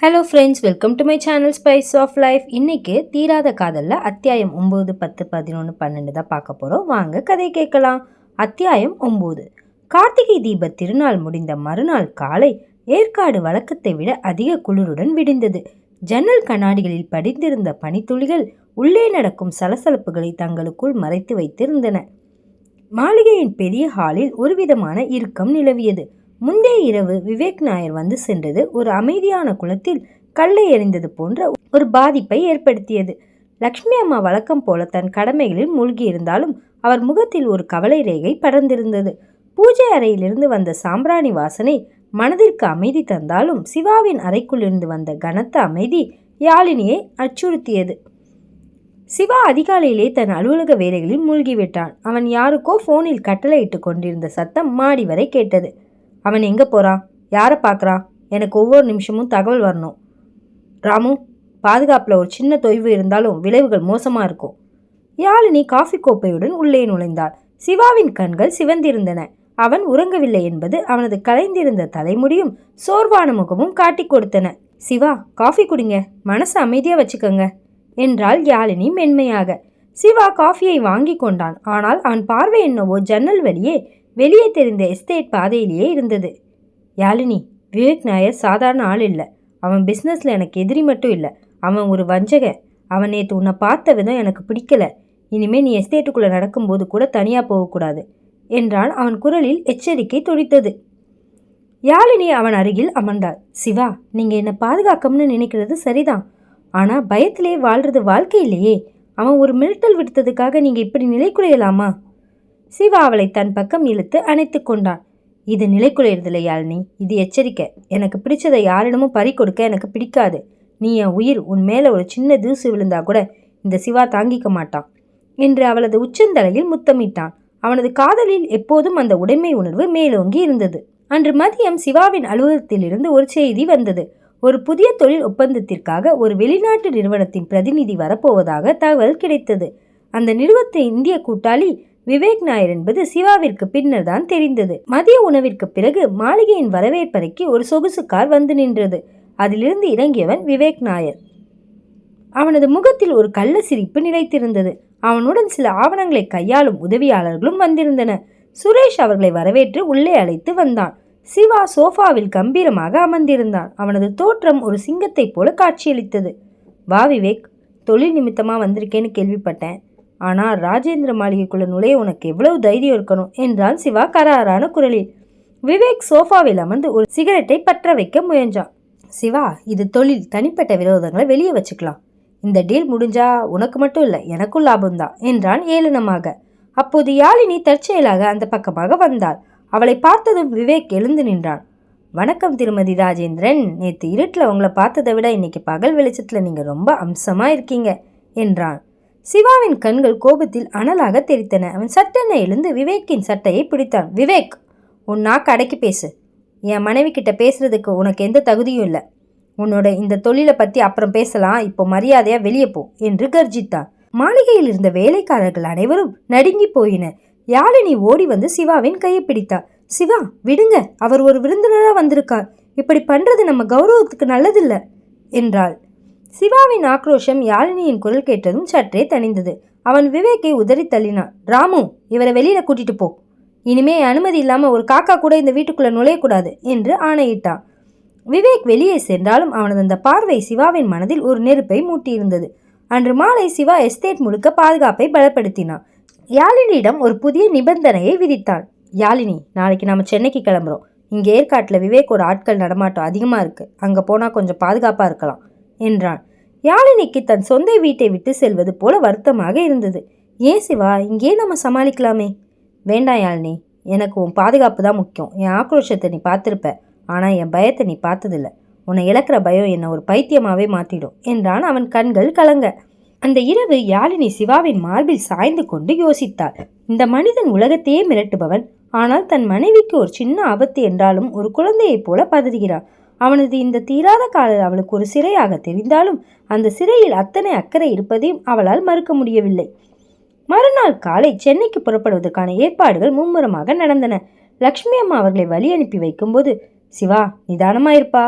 Hello friends, welcome to my channel Spice of Life. இன்னைக்கு தீராத காதலில் அத்தியாயம் 9, 10, 11, 12 தான் பார்க்க போகிறோம். வாங்க கதை கேட்கலாம். அத்தியாயம் 9. கார்த்திகை தீப திருநாள் முடிந்த மறுநாள் காலை ஏற்காடு வழக்கத்தை விட அதிக குளிருடன் விடிந்தது. ஜன்னல் கண்ணாடிகளில் படிந்திருந்த பனித்துளிகள் உள்ளே நடக்கும் சலசலப்புகளை தங்களுக்குள் மறைத்து வைத்திருந்தன. மாளிகையின் பெரிய ஹாலில் ஒருவிதமான இறுக்கம் நிலவியது. முந்தைய இரவு விவேக் நாயர் வந்து சென்றது ஒரு அமைதியான குளத்தில் கல்லை எறிந்தது போன்ற ஒரு பாதிப்பை ஏற்படுத்தியது. லக்ஷ்மி அம்மா வழக்கம் போல தன் கடமைகளில் மூழ்கியிருந்தாலும் அவர் முகத்தில் ஒரு கவலை ரேகை படர்ந்திருந்தது. பூஜை அறையிலிருந்து வந்த சாம்பிராணி வாசனை மனதிற்கு அமைதி தந்தாலும் சிவாவின் அறைக்குள்ளிருந்து வந்த கனத்த அமைதி யாழினியை அச்சுறுத்தியது. சிவா அதிகாலையிலே தன் அலுவலக வேலைகளில் மூழ்கிவிட்டான். அவன் யாருக்கோ போனில் கட்டளையிட்டு கொண்டிருந்த சத்தம் மாடி வரை கேட்டது. அவன் எங்கே போகிறான், யாரை பார்க்குறான், எனக்கு ஒவ்வொரு நிமிஷமும் தகவல் வரணும். ராமு, பாதுகாப்பில் ஒரு சின்ன தொய்வு இருந்தாலும் விளைவுகள் மோசமாக இருக்கும். யாழினி காஃபி கோப்பையுடன் உள்ளே நுழைந்தாள். சிவாவின் கண்கள் சிவந்திருந்தன. அவன் உறங்கவில்லை என்பது அவனது கலைந்திருந்த தலைமுடியும் சோர்வான முகமும் காட்டி கொடுத்தன. சிவா, காஃபி குடிங்க, மனசை அமைதியாக வச்சுக்கோங்க என்றாள் யாழினி மென்மையாக. சிவா காஃபியை வாங்கி கொண்டான். ஆனால் அவன் பார்வை என்னவோ ஜன்னல் வெளியே தெரிந்த எஸ்டேட் பாதையிலேயே இருந்தது. யாழினி, விவேக் நாயர் சாதாரண ஆள் இல்லை. அவன் பிஸ்னஸில் எனக்கு எதிரி மட்டும் இல்லை, அவன் ஒரு வஞ்சகன். அவன் நேற்று உன்னை பார்த்த விதம் எனக்கு பிடிக்கல. இனிமேல் நீ எஸ்டேட்டுக்குள்ளே நடக்கும்போது கூட தனியாக போகக்கூடாது என்றான். அவன் குரலில் எச்சரிக்கை துடித்தது. யாழினி அவன் அருகில் அமர்ந்தாள். சிவா, நீங்கள் என்னை பாதுகாக்கணும்னு நினைக்கிறது சரிதான். ஆனால் பயத்திலே வாழ்கிறது வாழ்க்கை இல்லையே. அவன் ஒரு மிரட்டல் விடுத்ததுக்காக நீங்கள் இப்படி நிலை குலையலாமா? சிவா அவளை தன் பக்கம் இழுத்து அணைத்து கொண்டான். இது நிலை குலையறதில்லை யாழினி, இது எச்சரிக்கை. எனக்கு பிடிச்சதை யாரிடமும் பறி கொடுக்க எனக்கு பிடிக்காது. நீ என் உயிர். உன் மேலே ஒரு சின்ன தூசு விழுந்தா கூட இந்த சிவா தாங்கிக்க மாட்டான் என்று அவளது உச்சந்தலையில் முத்தமிட்டான். அவனது காதலில் எப்போதும் அந்த உடைமை உணர்வு மேலோங்கி இருந்தது. அன்று மதியம் சிவாவின் அலுவலகத்திலிருந்து ஒரு செய்தி வந்தது. ஒரு புதிய தொழில் ஒப்பந்தத்திற்காக ஒரு வெளிநாட்டு நிறுவனத்தின் பிரதிநிதி வரப்போவதாக தகவல் கிடைத்தது. அந்த நிறுவனத்தின் இந்திய கூட்டாளி விவேக் நாயர் என்பது சிவாவிற்கு பின்னர் தான் தெரிந்தது. மதிய உணவிற்கு பிறகு மாளிகையின் வரவேற்பறைக்கு ஒரு சொகுசு கார் வந்து நின்றது. அதிலிருந்து இறங்கியவன் விவேக் நாயர். அவனது முகத்தில் ஒரு கள்ள சிரிப்பு நிலைத்திருந்தது. அவனுடன் சில ஆவணங்களை கையாளும் உதவியாளர்களும் வந்திருந்தனர். சுரேஷ் அவர்களை வரவேற்று உள்ளே அழைத்து வந்தான். சிவா சோஃபாவில் கம்பீரமாக அமர்ந்திருந்தான். அவனது தோற்றம் ஒரு சிங்கத்தை போல காட்சியளித்தது. வா விவேக், தொழில் நிமித்தமாக வந்திருக்கேன்னு கேள்விப்பட்டேன். ஆனால் ராஜேந்திர மாளிகைக்குள்ள நுழைய உனக்கு எவ்வளவு தைரியம் இருக்கணும் என்றான் சிவா கராரான குரலில். விவேக் சோஃபாவில் அமர்ந்து ஒரு சிகரெட்டை பற்ற வைக்க முயன்றான். சிவா, இது தொழில், தனிப்பட்ட விரோதங்களை வெளியே வச்சுக்கலாம். இந்த டீல் முடிஞ்சா உனக்கு மட்டும் இல்லை, எனக்கும் லாபம்தான் என்றான் ஏளனமாக. அப்போது யாழினி தற்செயலாக அந்த பக்கமாக வந்தாள். அவளை பார்த்ததும் விவேக் எழுந்து நின்றான். வணக்கம் திருமதி ராஜேந்திரன், நேற்று இருட்டில் உங்களை பார்த்ததை விட இன்னைக்கு பகல் வெளிச்சத்தில் நீங்கள் ரொம்ப அம்சமாக இருக்கீங்க என்றான். சிவாவின் கண்கள் கோபத்தில் அனலாக தெரித்தன. அவன் சட்டென எழுந்து விவேக்கின் சட்டையை பிடித்தான். விவேக், உன் நாக்கு அடக்கி பேசு. என் மனைவி கிட்ட பேசுறதுக்கு உனக்கு எந்த தகுதியும் இல்லை. உன்னோட இந்த தொழிலை பற்றி அப்புறம் பேசலாம், இப்போ மரியாதையாக வெளியே போ என்று கர்ஜித்தான். மாளிகையில் இருந்த வேலைக்காரர்கள் அனைவரும் நடுங்கி போயினர். யாழினி ஓடி வந்து சிவாவின் கையை பிடித்தார். சிவா, விடுங்க, அவர் ஒரு விருந்தினராக வந்திருக்கார். இப்படி பண்ணுறது நம்ம கௌரவத்துக்கு நல்லதில்லை என்றாள். சிவாவின் ஆக்ரோஷம் யாழினியின் குரல் கேட்டதும் சற்றே தணிந்தது. அவன் விவேக்கை உதறி தள்ளினான். ராமு, இவரை வெளியில கூட்டிட்டு போ. இனிமே அனுமதி இல்லாமல் ஒரு காக்கா கூட இந்த வீட்டுக்குள்ள நுழையக்கூடாது என்று ஆணையிட்டான். விவேக் வெளியே சென்றாலும் அவனது அந்த பார்வை சிவாவின் மனதில் ஒரு நெருப்பை மூட்டியிருந்தது. அன்று மாலை சிவா எஸ்டேட் முழுக்க பாதுகாப்பை பலப்படுத்தினான். யாழினியிடம் ஒரு புதிய நிபந்தனையை விதித்தான். யாழினி, நாளைக்கு நம்ம சென்னைக்கு கிளம்புறோம். இங்கே ஏற்காட்டில் விவேக்கோட ஆட்கள் நடமாட்டம் அதிகமாக இருக்குது. அங்கே போனால் கொஞ்சம் பாதுகாப்பாக இருக்கலாம் என்றான். யாழினிக்கு தன் சொந்த வீட்டை விட்டு செல்வது போல வருத்தமாக இருந்தது. ஏன் சிவா, இங்கே நம்ம சமாளிக்கலாமே. வேண்டாம் யாழினி, எனக்கு உன் பாதுகாப்பு தான் முக்கியம். என் ஆக்ரோஷத்தை நீ பார்த்துருப்ப, ஆனால் என் பயத்தை நீ பார்த்ததில்ல. உன்னை இழக்கிற பயம் என்னை ஒரு பைத்தியமாகவே மாற்றிடும் என்றான். அவன் கண்கள் கலங்க. அந்த இரவு யாழினி சிவாவின் மார்பில் சாய்ந்து கொண்டு யோசித்தாள். இந்த மனிதன் உலகத்தையே மிரட்டுபவன். ஆனால் தன் மனைவிக்கு ஒரு சின்ன ஆபத்து என்றாலும் ஒரு குழந்தையைப் போல பதறுகிறான். அவனது இந்த தீராத காதல் அவளுக்கு ஒரு சிறையாக தெரிந்தாலும் அந்த சிறையில் அத்தனை அக்கறை இருப்பதையும் அவளால் மறுக்க முடியவில்லை. மறுநாள் காலை சென்னைக்கு புறப்படுவதற்கான ஏற்பாடுகள் மும்முரமாக நடந்தன. லக்ஷ்மி அம்மா அவர்களை வழி அனுப்பி வைக்கும்போது, சிவா, நிதானமாயிருப்பா,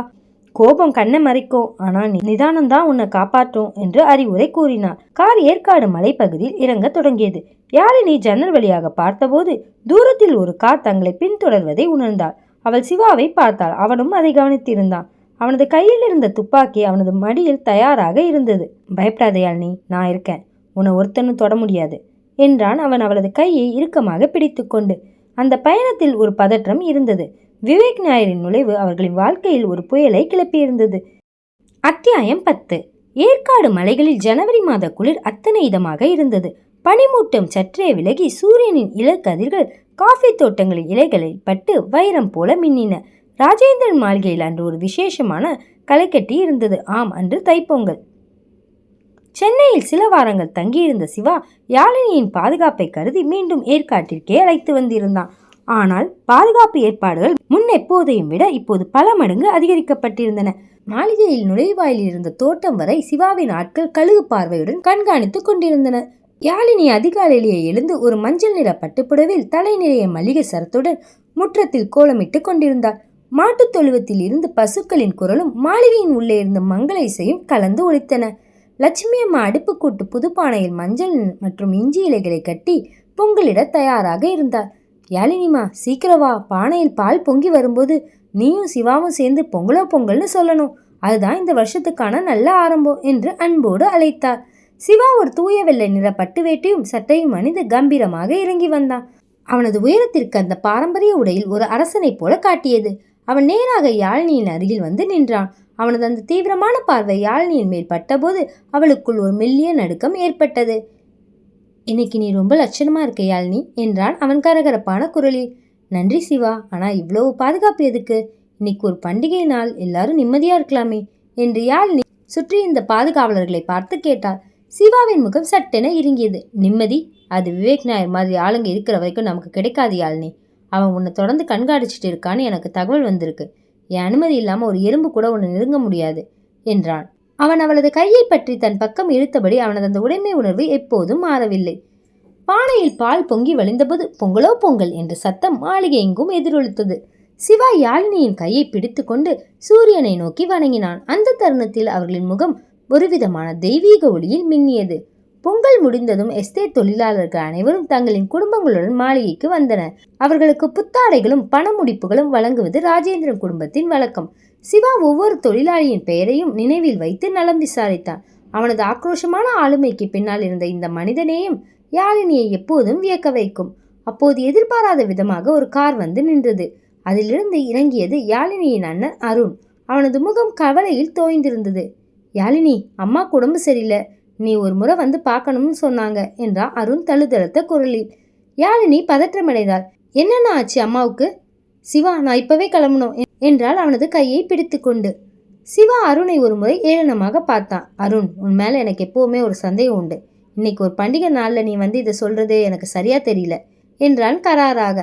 கோபம் கண்ணை மறைக்கும், ஆனா நிதானம்தான் உன்னை காப்பாற்றும் என்று அறிவுரை கூறினார். கார் ஏற்காடு மலைப்பகுதியில் இறங்க தொடங்கியது. யாழினி ஜன்னல் வழியாக பார்த்தபோது தூரத்தில் ஒரு கார் தங்களை பின்தொடர்வதை உணர்ந்தாள். அவள் சிவாவை பார்த்தாள். அவனும் அதை கவனித்திருந்தான். அவனது கையில் இருந்த துப்பாக்கி அவனது மடியில் தயாராக இருந்தது. பயப்படாத யாழினி, நான் இருக்கேன், உன்னை ஒருத்தனும் தொட முடியாது என்றான் அவன் அவளது கையை இறுக்கமாக பிடித்து கொண்டு. அந்த பயணத்தில் ஒரு பதற்றம் இருந்தது. விவேக் நாயரின் நுழைவு அவர்களின் வாழ்க்கையில் ஒரு புயலை கிளப்பியிருந்தது. அத்தியாயம் 10. ஏற்காடு மலைகளில் ஜனவரி மாத குளிர் அத்தனை இதமாக இருந்தது. பனிமூட்டம் சற்றே விலகி சூரியனின் இளக்கதிர்கள் காஃபி தோட்டங்களின் இலைகளில் பட்டு வைரம் போல மின்னின. ராஜேந்திரன் மாளிகையில் அன்று ஒரு விசேஷமான களைக்கட்டி இருந்தது. ஆம், அன்று தைப்பொங்கல். சென்னையில் சில வாரங்கள் தங்கியிருந்த சிவா யாழினியின் பாதுகாப்பை கருதி மீண்டும் ஏற்காட்டிற்கே அழைத்து வந்திருந்தான். ஆனால் பாதுகாப்பு ஏற்பாடுகள் முன் எப்போதையும் விட இப்போது பல மடங்கு அதிகரிக்கப்பட்டிருந்தன. மாளிகையில் நுழைவாயில் இருந்த தோட்டம் வரை சிவாவின் ஆட்கள் கழுகு பார்வையுடன் கண்காணித்துக் கொண்டிருந்தனர். யாழினி அதிகாலையிலேயே எழுந்து ஒரு மஞ்சள் நிற பட்டுப்புடவில் தலை நிறைய மல்லிகை சரத்துடன் முற்றத்தில் கோலமிட்டு கொண்டிருந்தார். மாட்டுத் தொழுவத்தில் இருந்து பசுக்களின் குரலும் மாளிகையின் உள்ளே இருந்த மங்கள இசையும் கலந்து ஒலித்தன. லட்சுமி அம்மா அடுப்புக்கூட்டு புதுப்பானையில் மஞ்சள் மற்றும் இஞ்சி இலைகளை கட்டி பொங்கலிட தயாராக இருந்தார். யாழினிமா, சீக்கிரவா, பானையில் பால் பொங்கி வரும்போது நீயும் சிவாவும் சேர்ந்து பொங்கலோ பொங்கல்னு சொல்லணும். அதுதான் இந்த வருஷத்துக்கான நல்ல ஆரம்பம் என்று அன்போடு அழைத்தார். சிவா ஒரு தூய வெள்ளை நிற பட்டு வேட்டியும் சட்டையும் அணிந்து கம்பீரமாக இறங்கி வந்தான். அவனது உயரத்திற்கு அந்த பாரம்பரிய உடையில் ஒரு அரசனை போல காட்டியது. அவன் நேராக யாழினியின் அருகில் வந்து நின்றான். அவனது அந்த தீவிரமான பார்வை யாழினியின் மேல் பட்டபோது அவளுக்குள் ஒரு மெல்லிய நடுக்கம் ஏற்பட்டது. இன்னைக்கு நீ ரொம்ப லட்சணமா இருக்க யாழினி என்றான் அவன் கரகரப்பான குரலில். நன்றி சிவா, ஆனா இவ்வளவு பாதுகாப்பு எதுக்கு? இன்னைக்கு ஒரு பண்டிகை நாள், எல்லாரும் நிம்மதியா இருக்கலாமே என்று யாழினி சுற்றி இந்த பாதுகாவலர்களை பார்த்து கேட்டாள். சிவாவின் முகம் சட்டென இறங்கியது. நிம்மதி? அது விவேக் நாயர் மாதிரி ஆளுங்க இருக்கிற வரைக்கும் நமக்கு கிடைக்காது யாழினி. அவன் உன்னை தொடர்ந்து கண்காணிச்சுட்டு இருக்கான்னு எனக்கு தகவல் வந்திருக்கு. என் அனுமதி இல்லாமல் ஒரு எறும்பு கூட உன்னை நெருங்க முடியாது என்றான். அவன் அவளது கையை பற்றி தன் பக்கம் இழுத்தபடி அவனது அந்த உடைமை உணர்வு எப்போதும் மாறவில்லை. பானையில் பால் பொங்கி வழிந்தபோது பொங்கலோ பொங்கல் என்ற சத்தம் மாளிகை எங்கும் எதிரொலித்தது. சிவா யாழினியின் கையை பிடித்து கொண்டு சூரியனை நோக்கி வணங்கினான். அந்த தருணத்தில் அவர்களின் முகம் ஒருவிதமான தெய்வீக ஒளியில் மின்னியது. பொங்கல் முடிந்ததும் எஸ்டேட் தொழிலாளர்கள் அனைவரும் தங்களின் குடும்பங்களுடன் மாளிகைக்கு வந்தனர். அவர்களுக்கு புத்தாடைகளும் பண முடிப்புகளும் வழங்குவது ராஜேந்திரன் குடும்பத்தின் வழக்கம். சிவா ஒவ்வொரு தொழிலாளியின் பெயரையும் நினைவில் வைத்து நலம் விசாரித்தான். அவனது ஆக்ரோஷமான ஆளுமைக்கு பின்னால் இருந்த இந்த மனிதநேயம் யாழினியை எப்போதும் வியக்க வைக்கும். அப்போது எதிர்பாராத விதமாக ஒரு கார் வந்து நின்றது. அதிலிருந்து இறங்கியது யாழினியின் அண்ணன் அருண். அவனது முகம் கவலையில் தோய்ந்திருந்தது. யாழினி, அம்மா உடம்பு சரியில்லை, நீ ஒரு முறை வந்து பார்க்கணும்னு சொன்னாங்க என்றான் அருண் தழுதழுத்த குரலில். யாழினி பதற்றமடைந்தாள். என்னென்ன ஆச்சு அம்மாவுக்கு? சிவா, நான் இப்பவே கிளம்பணும் என்றால் அவனது கையை பிடித்து கொண்டு. சிவா அருணை ஒரு முறை ஏளனமாக பார்த்தான். அருண், உன் மேல எனக்கு எப்பவுமே ஒரு சந்தேகம் உண்டு. இன்னைக்கு ஒரு பண்டிகை நாளில் நீ வந்து இதை சொல்றது எனக்கு சரியா தெரியல என்றான் கராராக.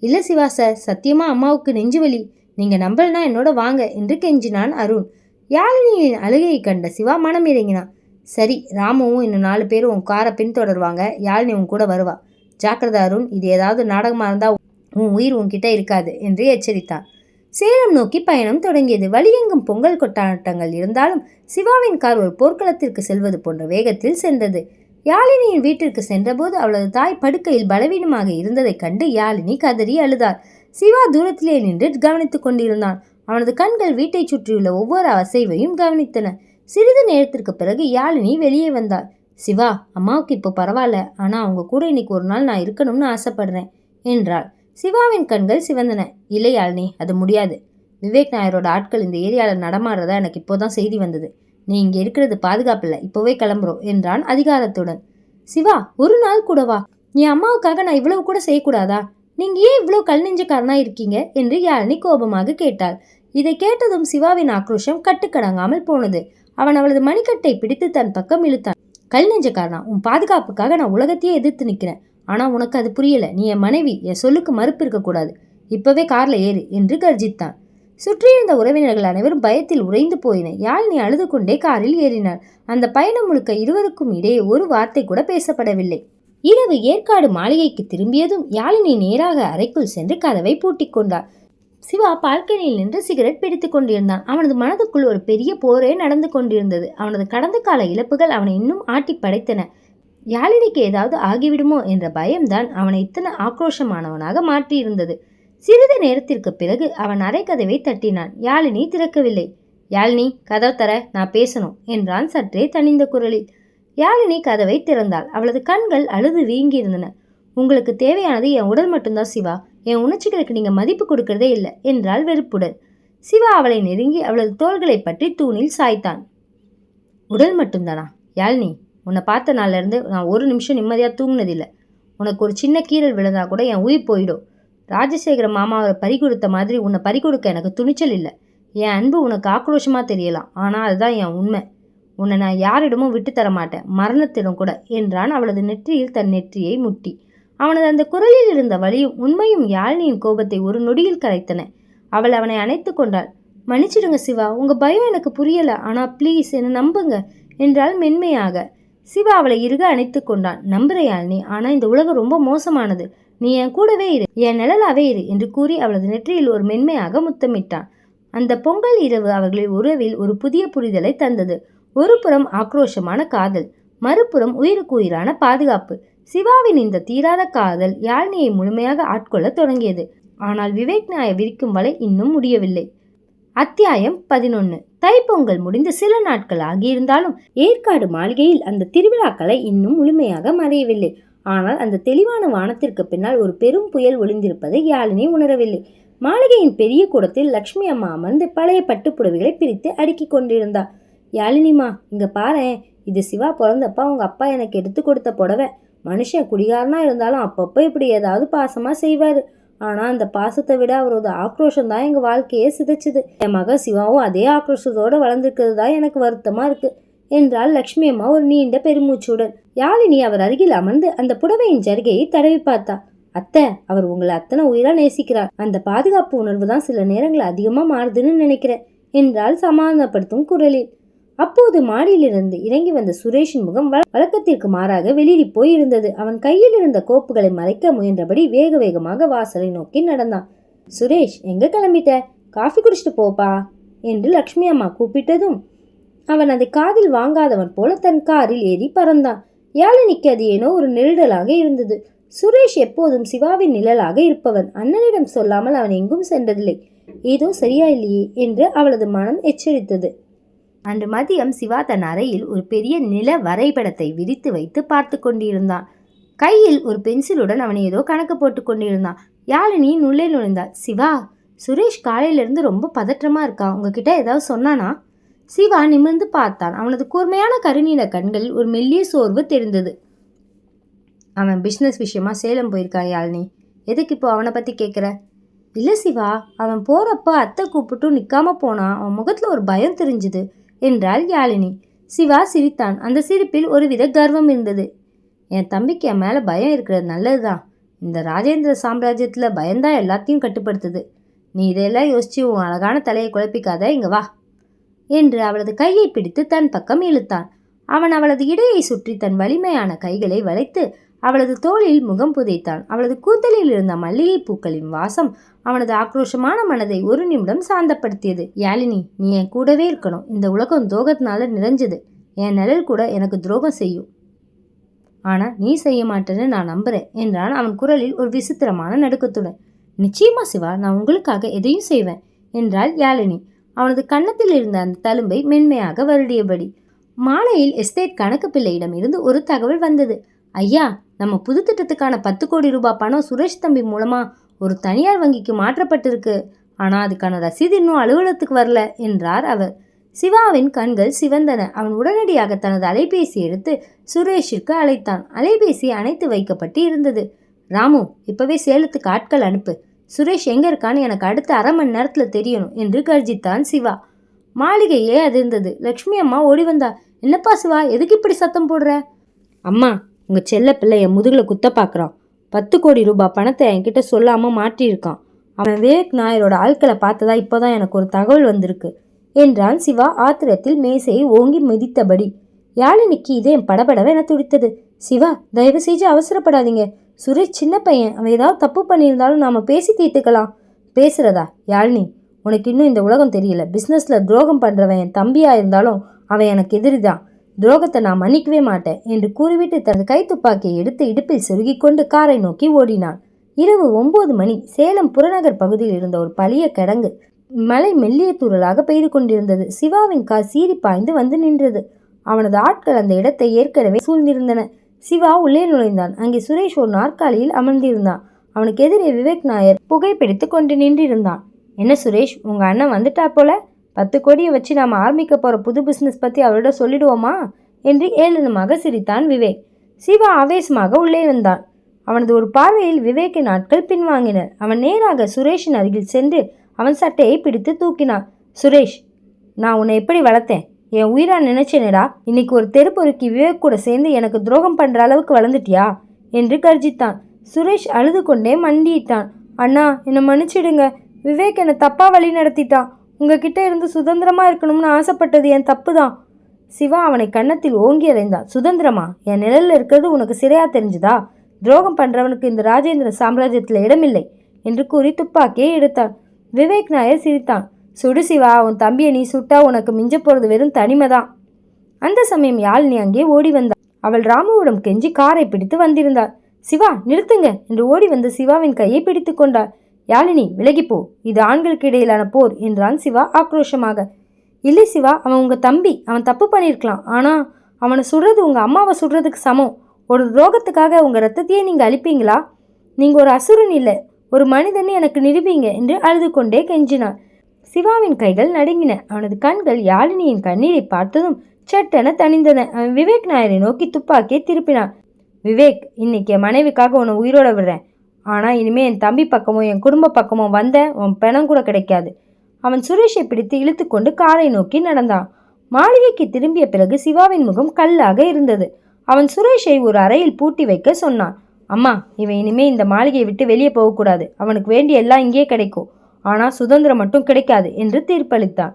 இல்ல சிவா சார், சத்தியமா அம்மாவுக்கு நெஞ்சுவலி, நீங்க நம்பலனா என்னோட வாங்க என்று கெஞ்சினான் அருண். யாழினியின் அழுகையை கண்ட சிவா மனம் இறங்கினான். சரி, ராமுவும் இன்னும் 4 பேரும் உன் காரை பின்தொடருவாங்க, யாழினி உன் கூட வருவா. ஜாக்கிரதா அருண், இது ஏதாவது நாடகமாக இருந்தா உன் உயிர் உன்கிட்ட இருக்காது என்று எச்சரித்தான். சேலம் நோக்கி பயணம் தொடங்கியது. வழியெங்கும் பொங்கல் கொண்டாட்டங்கள் இருந்தாலும் சிவாவின் கார் ஒரு போர்க்களத்திற்கு செல்வது போன்ற வேகத்தில் சென்றது. யாழினியின் வீட்டிற்கு சென்றபோது அவளது தாய் படுக்கையில் பலவீனமாக இருந்ததைக் கண்டு யாழினி கதறி அழுதாள். சிவா தூரத்திலே நின்று கவனித்துக் கொண்டிருந்தான். அவனது கண்கள் வீட்டை சுற்றியுள்ள ஒவ்வொரு அசைவையும் கவனித்தன. சிறிது நேரத்திற்கு பிறகு யாழினி வெளியே வந்தாள். சிவா, அம்மாவுக்கு இப்போ பரவாயில்ல, ஆனா அவங்க கூட இன்னைக்கு ஒரு நாள் நான் இருக்கணும்னு ஆசைப்படுறேன் என்றாள். சிவாவின் கண்கள் சிவந்தன. இல்லை யாழினி, அது முடியாது. விவேக் நாயரோட ஆட்கள் இந்த ஏரியாவில் நடமாடுறதா எனக்கு இப்போதான் செய்தி வந்தது. நீ இங்கே இருக்கிறது பாதுகாப்பில்லை, இப்போவே கிளம்புறோம் என்றான் அதிகாரத்துடன். சிவா, ஒரு நாள் கூடவா? என் அம்மாவுக்காக நான் இவ்வளவு கூட செய்யக்கூடாதா? நீங்க ஏன் இவ்வளவு கல் நெஞ்சக்காரனா இருக்கீங்க என்று யாழினி கோபமாக கேட்டாள். இதை கேட்டதும் சிவாவின் ஆக்ரோஷம் கட்டுக்கடங்காமல் போனது. அவன் அவளது மணிக்கட்டை பிடித்து தன் பக்கம் இழுத்தான். கல் நெஞ்சக்காரனா? உன் பாதுகாப்புக்காக நான் உலகத்தையே எதிர்த்து நிற்கிறேன். ஆனா உனக்கு அது புரியல. நீ என் மனைவி, என் சொல்லுக்கு மறுப்பு இருக்கக்கூடாது. இப்பவே கார்ல ஏறு என்று கர்ஜித்தான். சுற்றியிருந்த உறவினர்கள் அனைவரும் பயத்தில் உறைந்து போயினர். யாழினி அழுது கொண்டே காரில் ஏறினாள். அந்த பயணம் முழுக்க இருவருக்கும் இடையே ஒரு வார்த்தை கூட பேசப்படவில்லை. இரவு ஏற்காடு மாளிகைக்கு திரும்பியதும் யாழினி நேராக அறைக்குள் சென்று கதவை பூட்டிக் கொண்டாள். சிவா பால்கனியில் நின்று சிகரெட் பிடித்துக் கொண்டிருந்தான். அவனது மனதுக்குள் ஒரு பெரிய போரே நடந்து கொண்டிருந்தது. அவனது கடந்த கால இழப்புகள் அவனை இன்னும் ஆட்டி படைத்தன. யாழினிக்கு ஏதாவது ஆகிவிடுமோ என்ற பயம்தான் அவனை இத்தனை ஆக்ரோஷமானவனாக மாற்றியிருந்தது. சிறிது நேரத்திற்கு பிறகு அவன் அரை கதவை தட்டினான். யாழினி திறக்கவில்லை. யாழினி, கதவு தர, நான் பேசணும் என்றான் சற்றே தனிந்த குரலில். யாழினி கதவை திறந்தாள். அவளது கண்கள் அழுது வீங்கியிருந்தன. உங்களுக்கு தேவையானது என் உடல் மட்டும்தான் சிவா. என் உணர்ச்சிகளுக்கு நீங்க மதிப்பு கொடுக்கறதே இல்லை என்றாள் வெறுப்புடன். சிவா அவளை நெருங்கி அவளது தோள்களை பற்றி தூணில் சாய்த்தான். உடல் மட்டும்தானா? யாழினி, உன்னை பார்த்த நாள்ல இருந்து நான் ஒரு நிமிஷம் நிம்மதியாக தூங்கினதில்லை. உனக்கு ஒரு சின்ன கீரல் விழுந்தா கூட என் உயிர் போயிடும். ராஜசேகர மாமாவை பறிகொடுத்த மாதிரி உன்னை பறிகொடுக்க எனக்கு துணிச்சல் இல்லை. என் அன்பு உனக்கு ஆக்ரோஷமாக தெரியலாம், ஆனால் அதுதான் என் உண்மை. உன்னை நான் யாரிடமும் விட்டு தர மாட்டேன், மரணத்திடம் கூட என்றான் அவளது நெற்றியில் தன் நெற்றியை முட்டி. அவனது அந்த குரலில் இருந்த வலியும் உண்மையும் யாழினியின் கோபத்தை ஒரு நொடியில் கரைத்தன. அவள் அவனை அணைத்து கொண்டாள். மன்னிச்சிடுங்க சிவா, உங்க பயம் எனக்கு புரியல, ஆனா ப்ளீஸ் என்னை நம்புங்க என்றாள் மென்மையாக. சிவா அவளை இறுக அணைத்து கொண்டான். நம்புற யாழினி, ஆனா இந்த உலகம் ரொம்ப மோசமானது. நீ என் கூடவே இரு, என் நிழலாவே இரு என்று கூறி அவளது நெற்றியில் ஒரு மென்மையாக முத்தமிட்டான். அந்த பொங்கல் இரவு அவர்களின் உறவில் ஒரு புதிய புரிதலை தந்தது. ஒரு புறம் ஆக்ரோஷமான காதல், மறுபுறம் உயிருக்கு உயிரான பாதுகாப்பு. சிவாவின் இந்த தீராத காதல் யாழினியை முழுமையாக ஆட்கொள்ள தொடங்கியது. ஆனால் விவேக் நாயை விரிக்கும் வலை இன்னும் முடியவில்லை. அத்தியாயம் 11. தைப்பொங்கல் முடிந்து சில நாட்கள் ஆகியிருந்தாலும் ஏற்காடு மாளிகையில் அந்த திருவிழாக்களை இன்னும் முழுமையாக மறையவில்லை. ஆனால் அந்த தெளிவான வானத்திற்கு பின்னால் ஒரு பெரும் புயல் ஒளிந்திருப்பதை யாழினி உணரவில்லை. மாளிகையின் பெரிய கூடத்தில் லக்ஷ்மி அம்மா அமர்ந்து பழைய பட்டுப்புடவைகளை பிரித்து அடுக்கி கொண்டிருந்தார். யாழினிமா, இங்க பாரு, இது சிவா பிறந்தப்ப அவங்க அப்பா எனக்கு எடுத்து கொடுத்த புடவை. மனுஷன் குடிகாரனா இருந்தாலும் அப்பப்போ இப்படி ஏதாவது பாசமா செய்வாரு. ஆனா அந்த பாசத்தை விட அவரோட ஆக்ரோஷம் தான் எங்க வாழ்க்கையே சிதைச்சுது. என் மக சிவாவும் அதே ஆக்ரோஷத்தோட வளர்ந்துருக்கிறது தான் எனக்கு வருத்தமா இருக்கு என்றாள் லக்ஷ்மி அம்மா ஒரு நீண்ட பெருமூச்சுடன். யாழினி அவர் அருகில் அமர்ந்து அந்த புடவையின் ஜரிகையை தடவி பார்த்தா. அத்தை, அவர் உங்களை அத்தனை உயிரா நேசிக்கிறார். அந்த பாதுகாப்பு உணர்வு தான் சில நேரங்கள் அதிகமா மாறுதுன்னு நினைக்கிறேன் என்றால் சமாதானப்படுத்தும் குரலில். அப்போது மாடியிலிருந்து இறங்கி வந்த சுரேஷின் முகம் வழக்கத்திற்கு மாறாக வெளிரி போய் இருந்தது. அவன் கையில் இருந்த கோப்புகளை மறைக்க முயன்றபடி வேக வேகமாக வாசலை நோக்கி நடந்தான். சுரேஷ், எங்க கிளம்பிட்ட? காஃபி குடிச்சிட்டு போப்பா என்று லக்ஷ்மி அம்மா கூப்பிட்டதும் அவன் அதை காதில் வாங்காதவன் போல தன் காரில் ஏறி பறந்தான். யாழினிக்கு அது ஏனோ ஒரு நெருடலாக இருந்தது. சுரேஷ் எப்போதும் சிவாவின் நிழலாக இருப்பவன். அண்ணனிடம் சொல்லாமல் அவன் எங்கும் சென்றதில்லை. ஏதோ சரியா இல்லையே என்று அவளது மனம் எச்சரித்தது. அன்று மதியம் சிவா தன் அறையில் ஒரு பெரிய நில வரைபடத்தை விரித்து வைத்து பார்த்து கொண்டிருந்தான். கையில் ஒரு பென்சிலுடன் அவன் ஏதோ கணக்கு போட்டு கொண்டிருந்தான். யாழினி உள்ளே நுழைந்தாள். சிவா, சுரேஷ் காலையிலிருந்து ரொம்ப பதற்றமா இருக்கான், உங்ககிட்ட ஏதாவது சொன்னானா? சிவா நிமிர்ந்து பார்த்தான். அவனது கூர்மையான கருநீல கண்களில் ஒரு மெல்லிய சோர்வு தெரிந்தது. அவன் பிஸ்னஸ் விஷயமா சேலம் போயிருக்கான் யாழினி. எதுக்கு இப்போ அவனை பற்றி கேட்குற? இல்லை சிவா, அவன் போகிறப்ப அத்தை கூப்பிட்டும் நிற்காம போனான். அவன் முகத்தில் ஒரு பயம் தெரிஞ்சுது என்றாள் யாழினி. சிவா சிரித்தான். அந்த சிரிப்பில் ஒருவித கர்வம் இருந்தது. என் தம்பிக்கு என் மேலே பயம் இருக்கிறது நல்லதுதான். இந்த ராஜேந்திர சாம்ராஜ்யத்தில் பயம்தான் எல்லாத்தையும் கட்டுப்படுத்துது. நீ இதையெல்லாம் யோசிச்சு உன் அழகான தலையை குழப்பிக்காத, இங்க வா என்று அவளது கையை பிடித்து தன் பக்கம் இழுத்தான். அவன் அவளது இடையை சுற்றி தன் வலிமையான கைகளை வளைத்து அவளது தோளில் முகம் புதைத்தான். அவளது கூந்தலில் இருந்த மல்லிகை பூக்களின் வாசம் அவனது ஆக்ரோஷமான மனதை ஒரு நிமிடம் சாந்தப்படுத்தியது. யாழினி, நீ என் கூடவே இருக்கணும். இந்த உலகம் துரோகத்தினால நிறைஞ்சது. என் நிழல் கூட எனக்கு துரோகம் செய்யும், ஆனா நீ செய்ய மாட்டேன்னு நான் நம்புறேன் என்றான் அவன் குரலில் ஒரு விசித்திரமான நடுக்கத்துடன். நிச்சயமா சிவா, நான் உங்களுக்காக எதையும் செய்வேன் என்றாள் யாழினி. அவனது கன்னத்தில் இருந்த அந்த தழும்பை மென்மையாக வருடியபடி. மாலையில் எஸ்டேட் கணக்கு பிள்ளையிடம் இருந்து ஒரு தகவல் வந்தது. ஐயா, நம்ம புது திட்டத்துக்கான 10 கோடி ரூபாய் பணம் சுரேஷ் தம்பி மூலமா ஒரு தனியார் வங்கிக்கு மாற்றப்பட்டிருக்கு. ஆனா அதுக்கான ரசீது இன்னும் அலுவலகத்துக்கு வரல என்றார் அவர். சிவாவின் கண்கள் சிவந்தன. அவன் உடனடியாக தனது அலைபேசி எடுத்து சுரேஷிற்கு அழைத்தான். அலைபேசி அணைத்து வைக்கப்பட்டு இருந்தது. ராமு, இப்பவே சேலத்துக்கு ஆட்கள் அனுப்பு. சுரேஷ் எங்க இருக்கான்னு எனக்கு அடுத்த அரை மணி நேரத்துல தெரியணும் என்று கர்ஜித்தான் சிவா. மாளிகையே அதிர்ந்தது. லக்ஷ்மி அம்மா ஓடி வந்தா. என்னப்பா சிவா, எதுக்கு இப்படி சத்தம் போடுற? அம்மா, உங்க செல்ல பிள்ளை என் முதுகுல குத்த பார்க்குறான். 10 கோடி ரூபாய் பணத்தை என்கிட்ட சொல்லாம மாற்றியிருக்கான். அவன் விவேக் நாயரோட ஆட்களை பார்த்ததா இப்போதான் எனக்கு ஒரு தகவல் வந்திருக்கு என்றான் சிவா ஆத்திரத்தில் மேசையை ஓங்கி மிதித்தபடி. யாழினிக்கு இதயம் படபடவென துடித்தது. சிவா, தயவு செஞ்சு அவசரப்படாதீங்க. சுரேஷ் சின்ன பையன். அவன் ஏதாவது தப்பு பண்ணியிருந்தாலும் நாம பேசி தீர்த்துக்கலாம். பேசுறதா? யாழினி, உனக்கு இன்னும் இந்த உலகம் தெரியல. பிஸ்னஸில் துரோகம் பண்ணுறவன் என் தம்பியாக இருந்தாலும் அவன் எனக்கு எதிரிதான். துரோகத்தை நான் மன்னிக்கவே மாட்டேன் என்று கூறிவிட்டு தனது கைத்துப்பாக்கியை எடுத்து இடுப்பில் செருகிக் கொண்டு காரை நோக்கி ஓடினான். இரவு 9 மணி. சேலம் புறநகர் பகுதியில் இருந்த ஒரு பழைய கிடங்கு. மழை மெல்லிய தூறலாக பெய்து கொண்டிருந்தது. சிவாவின் கார் சீறி பாய்ந்து வந்து நின்றது. அவனது ஆட்கள் அந்த இடத்தை ஏற்கனவே சூழ்ந்திருந்தன. சிவா உள்ளே நுழைந்தான். அங்கே சுரேஷ் ஒரு நாற்காலியில் அமர்ந்திருந்தான். அவனுக்கு எதிரே விவேக் நாயர் புகைப்பிடித்து கொண்டு நின்றிருந்தான். என்ன சுரேஷ், உங்க அண்ணன் வந்துட்டா போல. 10 கோடியை வச்சு நாம் ஆரம்பிக்க போற புது பிசினஸ் பத்தி அவரோட சொல்லிடுவோமா என்று ஏளனமாக சிரித்தான் விவேக். சிவா ஆவேசமாக உள்ளே வந்தான். அவனது ஒரு பார்வையில் விவேக்கின் ஆட்கள் பின்வாங்கினர். அவன் நேராக சுரேஷின் அருகில் சென்று அவன் சட்டையை பிடித்து தூக்கினான். சுரேஷ், நான் உன்னை எப்படி வளர்த்தேன்? என் உயிரா நினைச்சேனடா. இன்னைக்கு ஒரு தெருப்பொறுக்கி விவேக் கூட சேர்ந்து எனக்கு துரோகம் பண்ற அளவுக்கு வளர்ந்துட்டியா என்று கர்ஜித்தான். சுரேஷ் அழுது கொண்டே மண்டியிட்டான். அண்ணா, என்னை மன்னிச்சிடுங்க. விவேக் என்னை தப்பா வழி நடத்திட்டான். உங்ககிட்ட இருந்து சுதந்திரமா இருக்கணும்னு ஆசைப்பட்டது என் தப்பு தான். சிவா அவனை கன்னத்தில் ஓங்கி அறைந்தான். சுதந்திரமா? என் நிழல்ல இருக்கிறது உனக்கு சிறையா தெரிஞ்சுதா? துரோகம் பண்றவனுக்கு இந்த ராஜேந்திர சாம்ராஜ்யத்தில் இடமில்லை என்று கூறி துப்பாக்கியை எடுத்தான். விவேக் நாயர் சிரித்தான். சுடு சிவா, உன் தம்பியை நீ சுட்டா உனக்கு மிஞ்ச போறது வெறும் தனிமைதான். அந்த சமயம் யாழினி அங்கே ஓடி வந்தாள். அவள் ராமுவிடம் கெஞ்சி காரை பிடித்து வந்திருந்தாள். சிவா, நிறுத்துங்க என்று ஓடி வந்து சிவாவின் கையை பிடித்து கொண்டாள். யாழினி, விலகிப்போ, இது ஆண்களுக்கு இடையிலான போர் என்றான் சிவா ஆக்ரோஷமாக. இல்லை சிவா, அவன் உங்க தம்பி. அவன் தப்பு பண்ணியிருக்கலாம். ஆனா அவனை சுடுறது உங்க அம்மாவை சுடுறதுக்கு சமம். ஒரு துரோகத்துக்காக உங்க ரத்தத்தையே நீங்க அழிப்பீங்களா? நீங்க ஒரு அசுரன் இல்லை, ஒரு மனிதன் எனக்கு நிரூபிங்க என்று அழுது கொண்டே கெஞ்சினான். சிவாவின் கைகள் நடுங்கின. அவனது கண்கள் யாழினியின் கண்ணீரை பார்த்ததும் சட்டென தணிந்தன. அவன் விவேக் நாயரை நோக்கி துப்பாக்கியை திருப்பினான். விவேக், இன்னைக்கு என் மனைவிக்காக உன்னை உயிரோட விடுறேன். ஆனால் இனிமேல் என் தம்பி பக்கமோ என் குடும்ப பக்கமோ வந்த உன் பணம் கூட கிடைக்காது. அவன் சுரேஷை பிடித்து இழுத்து கொண்டு காரை நோக்கி நடந்தான். மாளிகைக்கு திரும்பிய பிறகு சிவாவின் முகம் கல்லாக இருந்தது. அவன் சுரேஷை ஒரு அறையில் பூட்டி வைக்க சொன்னான். அம்மா, இவன் இனிமே இந்த மாளிகையை விட்டு வெளியே போகக்கூடாது. அவனுக்கு வேண்டிய எல்லாம் இங்கே கிடைக்கும், ஆனால் சுதந்திரம் மட்டும் கிடைக்காது என்று தீர்ப்பளித்தான்.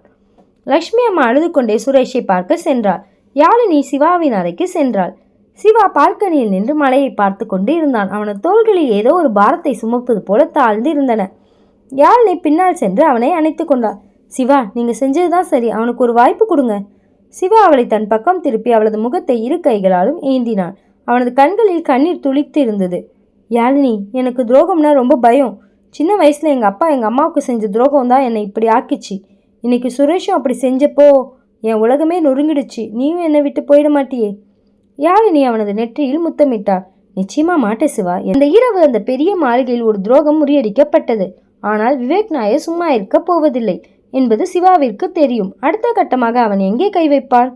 லக்ஷ்மி அம்மா அழுது கொண்டே சுரேஷை பார்க்க சென்றாள். யாழினி சிவாவின் அறைக்கு சென்றாள். சிவா பால்கனியில் நின்று மலையை பார்த்து கொண்டு இருந்தான். அவனது தோள்களில் ஏதோ ஒரு பாரத்தை சுமப்பது போல தாழ்ந்து இருந்தன. யாழினி பின்னால் சென்று அவனை அணைத்து கொண்டாள். சிவா, நீங்க செஞ்சதுதான் சரி, அவனுக்கு ஒரு வாய்ப்பு கொடுங்க. சிவா அவளை தன் பக்கம் திருப்பி அவளது முகத்தை இரு கைகளாலும் ஏந்தினான். அவனது கண்களில் கண்ணீர் துளித்து இருந்தது. யாழினி, எனக்கு துரோகம்னா ரொம்ப பயம். சின்ன வயசுல எங்க அப்பா எங்க அம்மாவுக்கு செஞ்ச துரோகம் தான் என்னை இப்படி ஆக்கிச்சு. இன்னைக்கு சுரேஷும் அப்படி செஞ்சப்போ என் உலகமே நொறுங்கிடுச்சு. நீயும் என்னை விட்டு போயிட மாட்டியே. யாழினி அவனது நெற்றியில் முத்தமிட்டாள். நிச்சயமா மாட்டே சிவா. அந்த இரவு அந்த பெரிய மாளிகையில் ஒரு துரோகம் முறியடிக்கப்பட்டது. ஆனால் விவேக் நாயர் சும்மா இருக்க போவதில்லை என்பது சிவாவிற்கு தெரியும். அடுத்த கட்டமாக அவன் எங்கே கை வைப்பான்?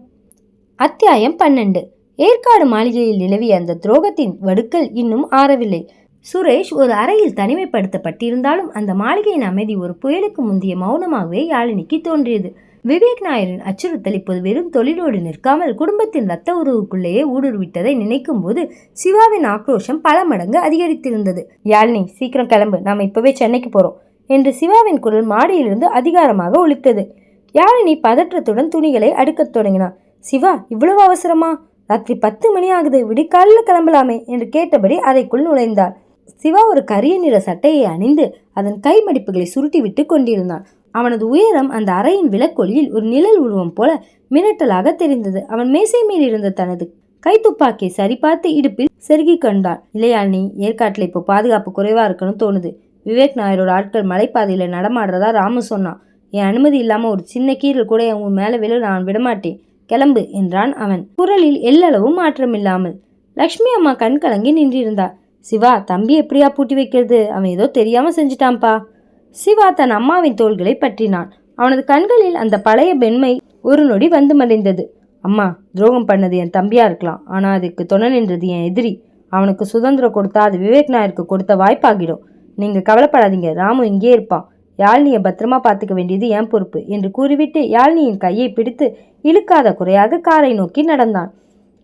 அத்தியாயம் 12. ஏற்காடு மாளிகையில் நிலவிய அந்த துரோகத்தின் வடுக்கள் இன்னும் ஆறவில்லை. சுரேஷ் ஒரு அறையில் தனிமைப்படுத்தப்பட்டிருந்தாலும் அந்த மாளிகையின் அமைதி ஒரு புயலுக்கு முந்தைய மௌனமாகவே யாழினிக்கு தோன்றியது. விவேக் நாயரின் அச்சுறுத்தல் இப்போது வெறும் தொழிலோடு நிற்காமல் குடும்பத்தின் இரத்த உறவுக்குள்ளேயே ஊடுருவிட்டதை நினைக்கும் போது சிவாவின் ஆக்ரோஷம் பல மடங்கு அதிகரித்திருந்தது. யாழினி, சீக்கிரம் கிளம்பு, நாம இப்பவே சென்னைக்கு போறோம் என்று சிவாவின் குரல் மாடியிலிருந்து அதிகாரமாக ஒலித்தது. யாழினி பதற்றத்துடன் துணிகளை அடுக்கத் தொடங்கினார். சிவா, இவ்வளவு அவசரமா? ராத்திரி 10 மணி ஆகுது, விடிக்காலில் கிளம்பலாமே என்று கேட்டபடி அறைக்குள் நுழைந்தார். சிவா ஒரு கரிய நிற சட்டையை அணிந்து அதன் கை மடிப்புகளை சுருட்டி விட்டு கொண்டிருந்தான். அவனது உயரம் அந்த அறையின் விளக்கொலியில் ஒரு நிழல் உருவம் போல மிரட்டலாக தெரிந்தது. அவன் மேசை மேல் இருந்த தனது கைத்துப்பாக்கியை சரிபார்த்து இடுப்பில் செருகி கொண்டான். இல்லையாழ்னி, ஏற்காட்டில் இப்போ பாதுகாப்பு குறைவா இருக்குன்னு தோணுது. விவேக் நாயரோட ஆட்கள் மலைப்பாதையில நடமாடுறதா ராமு சொன்னான். என் அனுமதி இல்லாம ஒரு சின்ன கீரல் கூட உன் மேல விழ நான் விடமாட்டேன். கிளம்பு என்றான் அவன், குரலில் எல்லளவும் மாற்றமில்லாமல். லக்ஷ்மி அம்மா கண் கலங்கி நின்றிருந்தார். சிவா, தம்பி எப்படியா பூட்டி வைக்கிறது? அவன் ஏதோ தெரியாம செஞ்சிட்டான்பா. சிவா தன் அம்மாவின் தோள்களை பற்றினான். அவனது கண்களில் அந்த பழைய பெண்மை ஒரு நொடி வந்து மறைந்தது. அம்மா, துரோகம் பண்ணது என் தம்பியா இருக்கலாம், ஆனா அதுக்கு துணை நின்றது என் எதிரி. அவனுக்கு சுதந்திரம் கொடுத்தா அது விவேக் நாயருக்கு கொடுத்த வாய்ப்பாகிடும். நீங்க கவலைப்படாதீங்க, ராமு இங்கே இருப்பான். யாழினியை பத்திரமா பார்த்துக்க வேண்டியது என் பொறுப்பு என்று கூறிவிட்டு யாழினியின் கையை பிடித்து இழுக்காத குறையாக காரை நோக்கி நடந்தான்.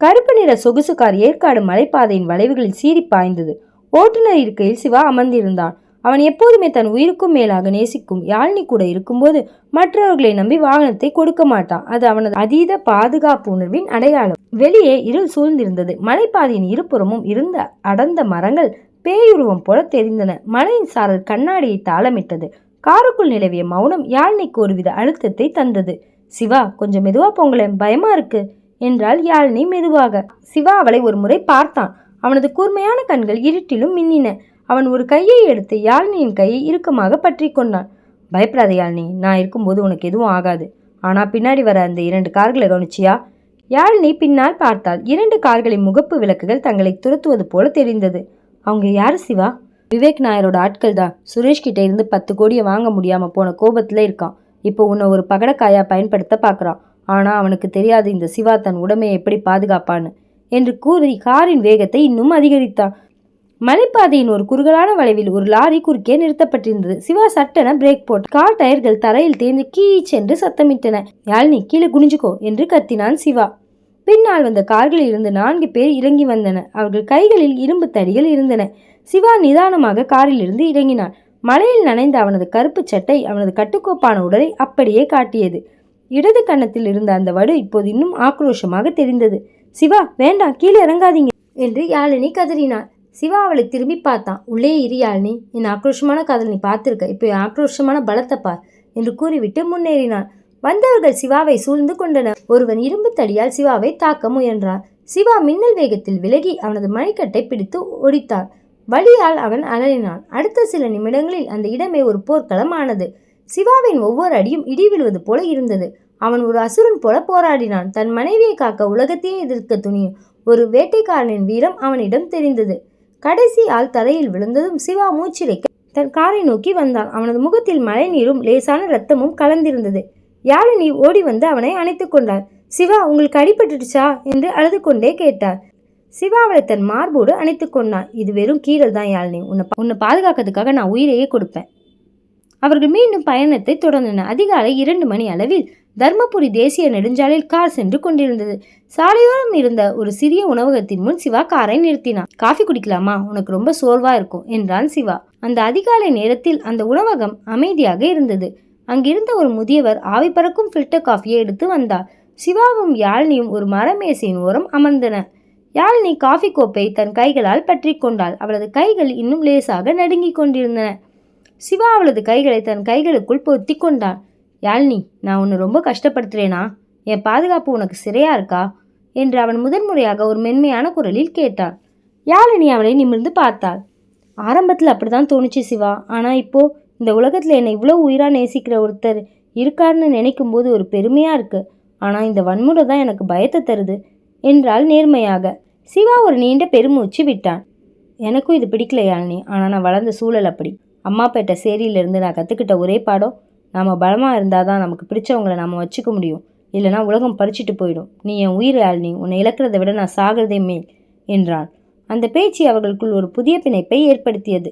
கருப்பு நிற சொகுசு கார் ஏற்காடு மலைப்பாதையின் வளைவுகளில் சீறி பாய்ந்தது. ஓட்டுநர் இருக்கையில் சிவா அமர்ந்திருந்தான். அவன் எப்போதுமே தன் உயிருக்கும் மேலாக நேசிக்கும் யாழினி கூட இருக்கும்போது மற்றவர்களை நம்பி வாகனத்தை கொடுக்க மாட்டான். அது அவனது அதீத பாதுகாப்பு உணர்வின் அடையாளம். வெளியே இருள் சூழ்ந்திருந்தது. மலைப்பாதையின் இருபுறமும் இருந்த அடர்ந்த மரங்கள் பேயுருவம் போல தெரிந்தன. மலையின் சாரல் கண்ணாடியை தாளமிட்டது. காருக்குள் நிலவிய மௌனம் யாழினிக்கு ஒருவித அழுத்தத்தை தந்தது. சிவா, கொஞ்சம் மெதுவா போங்களேன், பயமா இருக்கு என்றாள் யாழினி மெதுவாக. சிவா அவளை ஒரு முறை பார்த்தான். அவனது கூர்மையான கண்கள் இருட்டிலும் மின்னின. அவன் ஒரு கையை எடுத்து யாழினியின் கையை இறுக்கமாக பற்றி கொண்டான். பயப்படாத யாழினி, நான் இருக்கும்போது உனக்கு எதுவும் ஆகாது. ஆனா பின்னாடி வர அந்த 2 கார்களை கவனிச்சியா? யாழினி பின்னால் பார்த்தாள். 2 கார்களின் முகப்பு விளக்குகள் தங்களை துரத்துவது போல தெரிந்தது. அவங்க யாரு சிவா? விவேக் நாயரோட ஆட்கள் தான். சுரேஷ் கிட்ட இருந்து 10 கோடியை வாங்க முடியாம போன கோபத்துல இருக்கான். இப்போ உன்னை ஒரு பகடக்காயா பயன்படுத்த பார்க்குறான். ஆனா அவனுக்கு தெரியாது இந்த சிவா தன் உடமையை எப்படி பாதுகாப்பான்னு என்று கூறி காரின் வேகத்தை இன்னும் அதிகரித்தான். மலைப்பாதையின் ஒரு குறுகலான வளைவில் ஒரு லாரி குறுக்கே நிறுத்தப்பட்டிருந்தது. சிவா சட்டென பிரேக் போட்டு கார் டயர்கள் தரையில் தேர்ந்து கீச் என்று சத்தமிட்டன. யாழினி, கீழே குனிஞ்சுக்கோ என்று கத்தினான் சிவா. பின்னால் வந்த கார்களில் இருந்து 4 பேர் இறங்கி வந்தனர். அவர்கள் கைகளில் இரும்பு தடிகள் இருந்தன. சிவா நிதானமாக காரில் இருந்து இறங்கினான். மழையில் நனைந்த அவனது கருப்பு சட்டை அவனது கட்டுக்கோப்பான உடலை அப்படியே காட்டியது. இடது கன்னத்தில் இருந்த அந்த வடு இப்போது இன்னும் ஆக்ரோஷமாக தெரிந்தது. சிவா, வேண்டாம், கீழே இறங்காதீங்க என்று யாழினி கதறினாள். சிவா அவளை திரும்பி பார்த்தான். உள்ளே இரு யாழினி, என் ஆக்ரோஷமான காதல் நீ பார்த்திருக்க, இப்போ என் ஆக்ரோஷமான பலத்தை பார் என்று கூறிவிட்டு முன்னேறினான். வந்தவர்கள் சிவாவை சூழ்ந்து கொண்டனர். ஒருவன் இரும்பு தடியால் சிவாவை தாக்க முயன்றான். சிவா மின்னல் வேகத்தில் விலகி அவனது மணிக்கட்டை பிடித்து ஒடித்தான். வலியால் அவன் அலறினான். அடுத்த சில நிமிடங்களில் அந்த இடமே ஒரு போர்க்களம் ஆனது. சிவாவின் ஒவ்வொரு அடியும் இடி விழுவது போல இருந்தது. அவன் ஒரு அசுரன் போல போராடினான். தன் மனைவியை காக்க உலகத்தையே எதிர்க்க துணியும் ஒரு வேட்டைக்காரனின் வீரம் அவனிடம் தெரிந்தது. கடைசி ஆள் தரையில் விழுந்ததும் சிவா மூச்சிறைக்க தன் காரை நோக்கி வந்தான். அவனது முகத்தில் மழை நீரும் லேசான ரத்தமும் கலந்திருந்தது. யாழினி ஓடி வந்து அவனை அணைத்து கொண்டாள். சிவா, உங்களுக்கு அடிபட்டுடுச்சா என்று அழுது கொண்டே கேட்டார். சிவா அவளை தன் மார்போடு அணைத்து கொண்டான். இது வெறும் கீறல் தான் யாழினி, உன்னை பாதுகாக்கிறதுக்காக நான் உயிரையே கொடுப்பேன். அவர்கள் மீண்டும் பயணத்தை தொடர்ந்தனர். அதிகாலை 2 மணி அளவில் தர்மபுரி தேசிய நெடுஞ்சாலையில் கார் சென்று கொண்டிருந்தது. சாலையோரம் இருந்த ஒரு சிறிய உணவகத்தின் முன் சிவா காரை நிறுத்தினான். காஃபி குடிக்கலாமா? உனக்கு ரொம்ப சோர்வா இருக்கும் என்றான் சிவா. அந்த அதிகாலை நேரத்தில் அந்த உணவகம் அமைதியாக இருந்தது. அங்கிருந்த ஒரு முதியவர் ஆவி பறக்கும் ஃபில்டர் காஃபியை எடுத்து வந்தார். சிவாவும் யாழினியும் ஒரு மரமேசையின் ஓரம் அமர்ந்தனர். யாழினி காஃபி கோப்பை தன் கைகளால் பற்றி கொண்டாள். அவளது கைகள் இன்னும் லேசாக நடுங்கிக் கொண்டிருந்தன. சிவா அவளது கைகளை தன் கைகளுக்குள் பொத்தி கொண்டான். யாழினி, நான் உன்னை ரொம்ப கஷ்டப்படுத்துறேனா? என் பாதுகாப்பு உனக்கு சிறையா இருக்கா என்று அவன் முதன்முறையாக ஒரு மென்மையான குரலில் கேட்டான். யாழினி அவளை நிமிர்ந்து பார்த்தாள். ஆரம்பத்தில் அப்படிதான் தோணுச்சு சிவா. ஆனா இப்போ இந்த உலகத்துல என்னை இவ்வளவு உயிரா நேசிக்கிற ஒருத்தர் இருக்காருன்னு நினைக்கும் போது ஒரு பெருமையா இருக்கு. ஆனா இந்த வன்முறை தான் எனக்கு பயத்தை தருது என்றாள் நேர்மையாக. சிவா ஒரு நீண்ட பெருமூச்சு விட்டான். எனக்கும் இது பிடிக்கல யாழினி. ஆனா நான் வளர்ந்த சூழல் அப்படி. அம்மாப்பேட்டை சேரியிலிருந்து நான் கற்றுக்கிட்ட ஒரே பாடம், நாம் பலமாக இருந்தால் தான் நமக்கு பிடிச்சவங்களை நாம் வச்சுக்க முடியும். இல்லைனா உலகம் பறிச்சிட்டு போயிடும். நீ என் உயிர் யாழினி, உன்னை இழக்கிறதை விட நான் சாகிறதே மேல் என்றான். அந்த பேச்சு அவர்களுக்குள் ஒரு புதிய பிணைப்பை ஏற்படுத்தியது.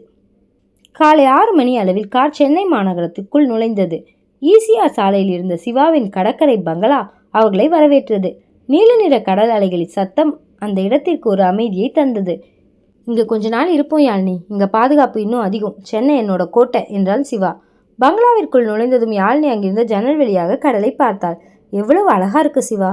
காலை 6 மணி அளவில் கார் சென்னை மாநகரத்துக்குள் நுழைந்தது. ஈசிஆர் சாலையில் இருந்த சிவாவின் கடற்கரை பங்களா அவர்களை வரவேற்றது. நீல நிற கடல் அலைகளின் சத்தம் அந்த இடத்திற்கு ஒரு அமைதியை தந்தது. இங்கே கொஞ்ச நாள் இருப்போம் யாழினி, இங்கே பாதுகாப்பு இன்னும் அதிகம். சென்னை என்னோட கோட்டை என்றாள் சிவா. பங்களாவிற்குள் நுழைந்ததும் யாழினி அங்கிருந்த ஜன்னல் வழியாக கடலை பார்த்தாள். எவ்வளவு அழகா இருக்கு சிவா.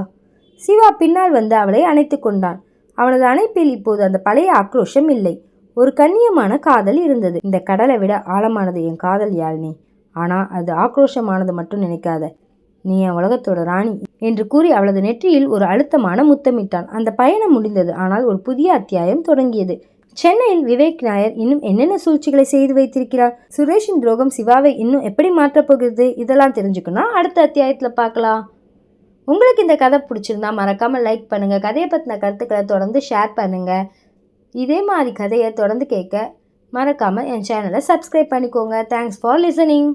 சிவா பின்னால் வந்து அவளை அணைத்து கொண்டான். அவனது அணைப்பில் இப்போது அந்த பழைய ஆக்ரோஷம் இல்லை. ஒரு கண்ணியமான காதல் இருந்தது. இந்த கடலை விட ஆழமானது என் காதல் யாழினி. ஆனால் அது ஆக்ரோஷமானது மட்டும் நினைக்காத. நீ என் உலகத்தோட ராணி என்று கூறி அவளது நெற்றியில் ஒரு அழுத்தமான முத்தமிட்டான். அந்த பயணம் முடிந்தது. ஆனால் ஒரு புதிய அத்தியாயம் தொடங்கியது. சென்னையில் விவேக் நாயர் இன்னும் என்னென்ன சூழ்ச்சிகளை செய்து வைத்திருக்கிறார்? சுரேஷின் துரோகம் சிவாவை இன்னும் எப்படி மாற்றப் போகிறது? இதெல்லாம் தெரிஞ்சுக்கணும் அடுத்த அத்தியாயத்தில் பார்க்கலாம். உங்களுக்கு இந்த கதை பிடிச்சிருந்தா மறக்காமல் லைக் பண்ணுங்கள். கதையை பற்றின கருத்துக்களை தொடர்ந்து ஷேர் பண்ணுங்கள். இதே மாதிரி கதையை தொடர்ந்து கேட்க மறக்காமல் என் சேனலை சப்ஸ்கிரைப் பண்ணிக்கோங்க. Thanks for listening.